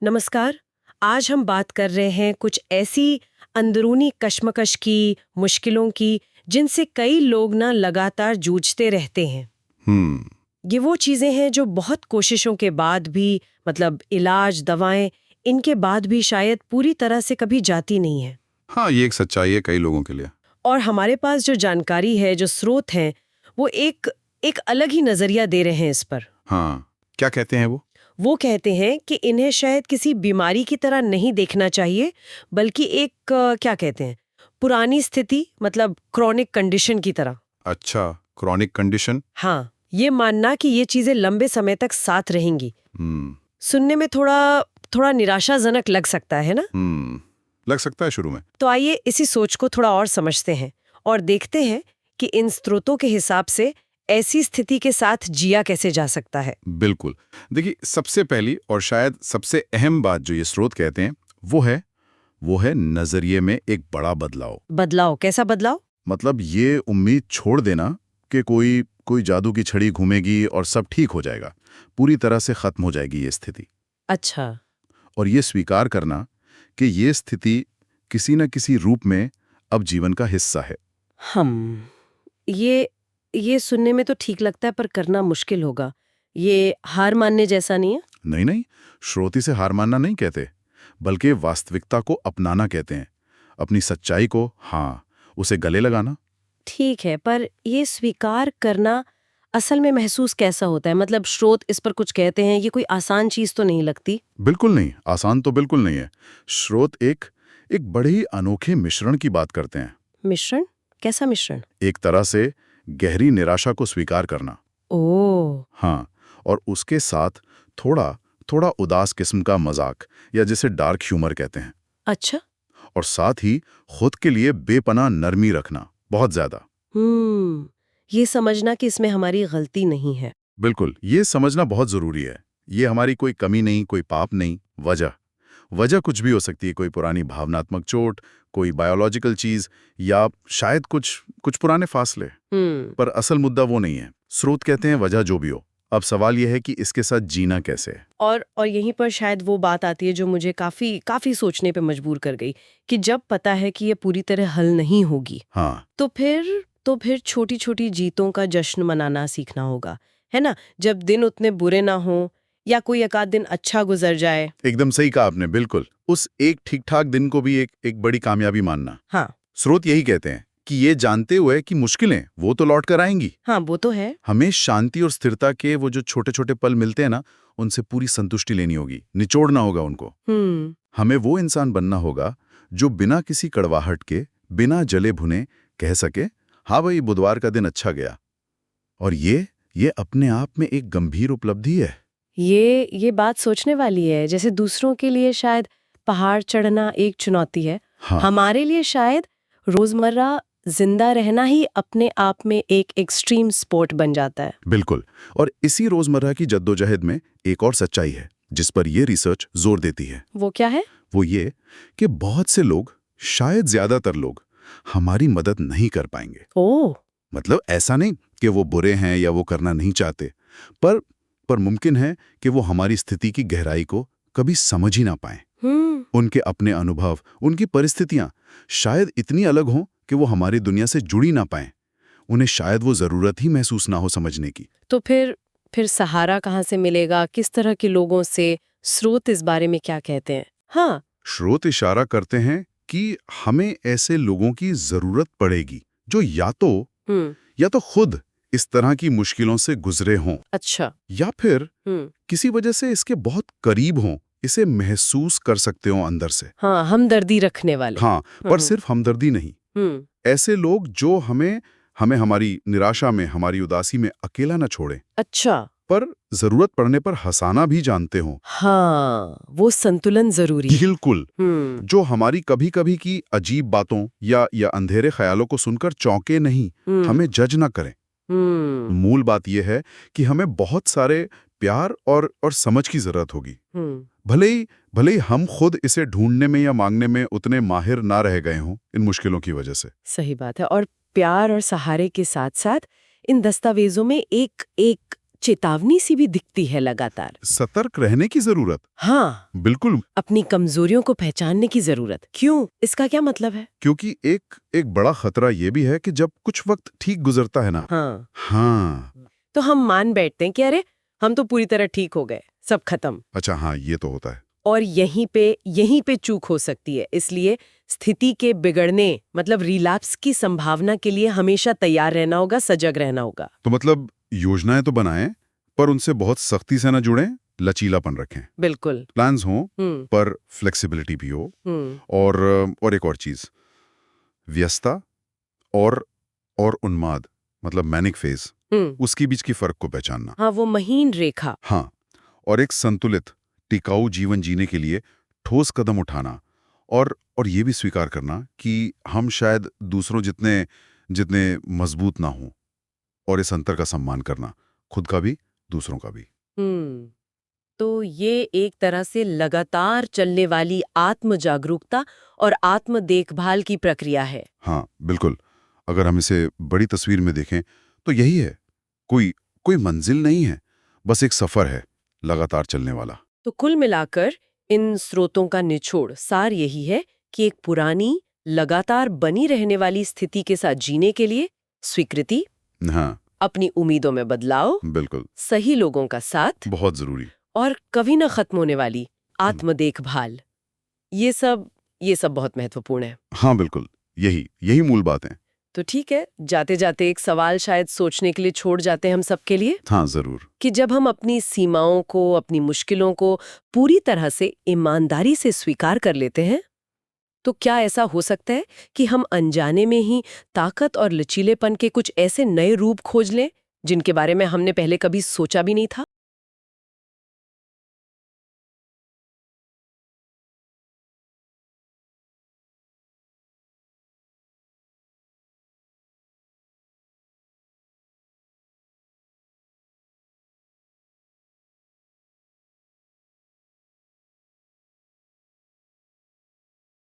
नमस्कार। आज हम बात कर रहे हैं कुछ ऐसी अंदरूनी कश्मकश की, मुश्किलों की, जिनसे कई लोग ना लगातार जूझते रहते हैं। हम्म। ये वो चीजें हैं जो बहुत कोशिशों के बाद भी, मतलब इलाज, दवाएं, इनके बाद भी शायद पूरी तरह से कभी जाती नहीं है। हाँ, ये एक सच्चाई है कई लोगों के लिए। और हमारे पास जो जानकारी है, जो स्रोत हैं, वो एक एक अलग ही नजरिया दे रहे हैं इस पर। हाँ, क्या कहते हैं वो कहते हैं कि इन्हें शायद किसी बीमारी की तरह नहीं देखना चाहिए, बल्कि एक क्या कहते हैं, पुरानी स्थिति, मतलब क्रॉनिक कंडीशन की तरह। अच्छा, क्रॉनिक कंडीशन। हाँ, ये मानना कि ये चीजें लंबे समय तक साथ रहेंगी। हम्म। सुनने में थोड़ा थोड़ा निराशाजनक लग सकता है ना? लग सकता है शुरू में। तो आइए इसी सोच को थोड़ा और समझते हैं और देखते हैं कि इन स्रोतों के हिसाब से ऐसी स्थिति के साथ जिया कैसे जा सकता है। बिल्कुल। देखिए, सबसे पहली और शायद सबसे अहम बात जो ये स्रोत कहते हैं वो है नजरिए में एक बड़ा बदलाव। बदलाव? कैसा बदलाव? मतलब ये उम्मीद छोड़ देना कि कोई कोई जादू की छड़ी घूमेगी और सब ठीक हो जाएगा, पूरी तरह से खत्म हो जाएगी ये स्थिति। अच्छा। और ये स्वीकार करना कि ये स्थिति किसी न किसी रूप में अब जीवन का हिस्सा है। हम ये सुनने में तो ठीक लगता है, पर करना मुश्किल होगा। ये हार मानने जैसा नहीं है? नहीं नहीं, श्रोति से हार मानना नहीं कहते, बल्कि वास्तविकता को अपनाना कहते हैं। अपनी सच्चाई को, हाँ, उसे गले लगाना। ठीक है, पर ये स्वीकार करना असल में महसूस कैसा होता है? मतलब स्रोत इस पर कुछ कहते हैं, ये कोई आसान चीज तो नहीं लगती। बिल्कुल नहीं, आसान तो बिल्कुल नहीं है। श्रोत एक एक बड़े ही अनोखे मिश्रण की बात करते हैं। मिश्रण? कैसा मिश्रण? एक तरह से गहरी निराशा को स्वीकार करना, ओह। हाँ, और उसके साथ थोड़ा थोड़ा उदास किस्म का मजाक, या जिसे डार्क ह्यूमर कहते हैं। अच्छा। और साथ ही खुद के लिए बेपनाह नरमी रखना, बहुत ज्यादा। ये समझना कि इसमें हमारी गलती नहीं है। बिल्कुल, ये समझना बहुत जरूरी है। ये हमारी कोई कमी नहीं, कोई पाप नहीं। वजह वजह कुछ भी हो सकती है, कोई पुरानी भावनात्मक चोट, कोई बायोलॉजिकल चीज, या शायद कुछ कुछ पुराने फासले। पर असल मुद्दा वो नहीं है। स्रोत कहते हैं वजह जो भी हो, अब सवाल यह है कि इसके साथ जीना कैसे है। और यहीं पर शायद वो बात आती है जो मुझे काफी काफी सोचने पे मजबूर कर गई, कि जब पता है कि ये पूरी तरह हल नहीं होगी, हाँ, तो फिर छोटी छोटी जीतों का जश्न मनाना सीखना होगा, है ना? जब दिन उतने बुरे ना हो, या कोई एक आध दिन अच्छा गुजर जाए। एकदम सही कहा आपने। बिल्कुल, उस एक ठीक ठाक दिन को भी एक बड़ी कामयाबी मानना। हाँ। स्रोत यही कहते हैं कि ये जानते हुए कि मुश्किलें वो तो लौट कर आएंगी, हाँ, वो तो है। हमें शांति और स्थिरता के वो जो छोटे छोटे पल मिलते हैं ना, उनसे पूरी संतुष्टि लेनी होगी, निचोड़ना होगा उनको। हमें वो इंसान बनना होगा जो बिना किसी कड़वाहट के, बिना जले भुने कह सके, हाँ भाई, बुधवार का दिन अच्छा गया। और ये अपने आप में एक गंभीर उपलब्धि है। ये बात सोचने वाली है। जैसे दूसरों के लिए शायद पहाड़ चढ़ना एक चुनौती है, हाँ, हमारे लिए शायद रोजमर्रा जिंदा रहना ही अपने आप में एक एक्सट्रीम स्पोर्ट बन जाता है। बिल्कुल। और इसी रोजमर्रा की जद्दोजहद में एक और सच्चाई है जिस पर यह रिसर्च जोर देती है। वो क्या है? वो ये कि बहुत से लोग, शायद ज्यादातर लोग, हमारी मदद नहीं कर पाएंगे। ओह। मतलब ऐसा नहीं कि वो बुरे हैं या वो करना नहीं चाहते, पर पर मुमकिन है कि वो हमारी स्थिति की गहराई को कभी समझ ही ना पाएं। उनके अपने अनुभव, उनकी परिस्थितियां शायद इतनी अलग हों कि वो हमारी दुनिया से जुड़ी ना पाएं। उन्हें शायद वो जरूरत ही महसूस ना हो समझने की। तो फिर सहारा कहाँ से मिलेगा? किस तरह के लोगों से? स्रोत इस बारे में क्या कहते हैं? हाँ। स्रोत इशारा करते हैं कि हमें ऐसे लोगों की जरूरत पड़ेगी जो या तो खुद इस तरह की मुश्किलों से गुजरे हों, अच्छा। या फिर किसी वजह से इसके बहुत करीब हों, इसे महसूस कर सकते हो अंदर से। हाँ, हमदर्दी रखने वाले। हाँ, पर सिर्फ हमदर्दी नहीं, ऐसे लोग जो हमें हमें हमारी निराशा में, हमारी उदासी में अकेला न छोड़ें। अच्छा। पर जरूरत पड़ने पर हंसाना भी जानते हो। हाँ, वो संतुलन जरूरी है। बिल्कुल। जो हमारी कभी कभी की अजीब बातों या अंधेरे ख्यालों को सुनकर चौंके नहीं, हमें जज ना करें। मूल बात यह है कि हमें बहुत सारे प्यार और समझ की जरूरत होगी। भले ही हम खुद इसे ढूंढने में या मांगने में उतने माहिर ना रह गए हों इन मुश्किलों की वजह से। सही बात है। और प्यार और सहारे के साथ साथ इन दस्तावेजों में एक एक चेतावनी सी भी दिखती है लगातार। सतर्क रहने की जरूरत। हाँ, बिल्कुल, अपनी कमजोरियों को पहचानने की जरूरत। क्यों? इसका क्या मतलब है? क्योंकि एक बड़ा खतरा ये भी है कि जब कुछ वक्त ठीक गुजरता है ना, हाँ, तो हम मान बैठते हैं कि अरे हम तो पूरी तरह ठीक हो गए, सब खत्म। अच्छा, हाँ, ये तो होता है। और यहीं पे चूक हो सकती है। इसलिए स्थिति के बिगड़ने मतलब रिलैप्स की संभावना के लिए हमेशा तैयार रहना होगा, सजग रहना होगा। तो मतलब योजनाएं तो बनाएं, पर उनसे बहुत सख्ती से ना जुड़ें, लचीलापन रखें। बिल्कुल। प्लान्स हों, हम्म पर फ्लेक्सिबिलिटी भी हो। हम्म और एक और चीज, व्यस्तता और उन्माद, मतलब मैनिक फेज, हम्म उसके बीच की फर्क को पहचानना। हाँ, वो महीन रेखा। हाँ, और एक संतुलित टिकाऊ जीवन जीने के लिए ठोस कदम उठाना, और ये भी स्वीकार करना कि हम शायद दूसरों जितने जितने मजबूत ना हों, और इस अंतर का सम्मान करना, खुद का भी, दूसरों का भी। हम्म तो ये एक तरह से लगातार चलने वाली आत्म जागरूकता और आत्म देखभाल की प्रक्रिया है। हाँ, बिल्कुल। अगर हम इसे बड़ी तस्वीर में देखें तो यही है। कोई कोई मंजिल नहीं है, बस एक सफर है, लगातार चलने वाला। तो कुल मिलाकर इन स्रोतों का निचोड़ सार यही है कि एक पुरानी लगातार बनी रहने वाली स्थिति के साथ जीने के लिए स्वीकृति, हाँ, अपनी उम्मीदों में बदलाव, बिल्कुल, सही लोगों का साथ बहुत जरूरी। और कभी न खत्म होने वाली आत्म देखभाल, ये सब बहुत महत्वपूर्ण है। हाँ, बिल्कुल, यही यही मूल बात है। तो ठीक है, जाते जाते एक सवाल शायद सोचने के लिए छोड़ जाते हैं हम सबके लिए, हाँ, जरूर। कि जब हम अपनी सीमाओं को, अपनी मुश्किलों को पूरी तरह से ईमानदारी से स्वीकार कर लेते हैं, तो क्या ऐसा हो सकता है कि हम अनजाने में ही ताकत और लचीलेपन के कुछ ऐसे नए रूप खोज लें जिनके बारे में हमने पहले कभी सोचा भी नहीं था?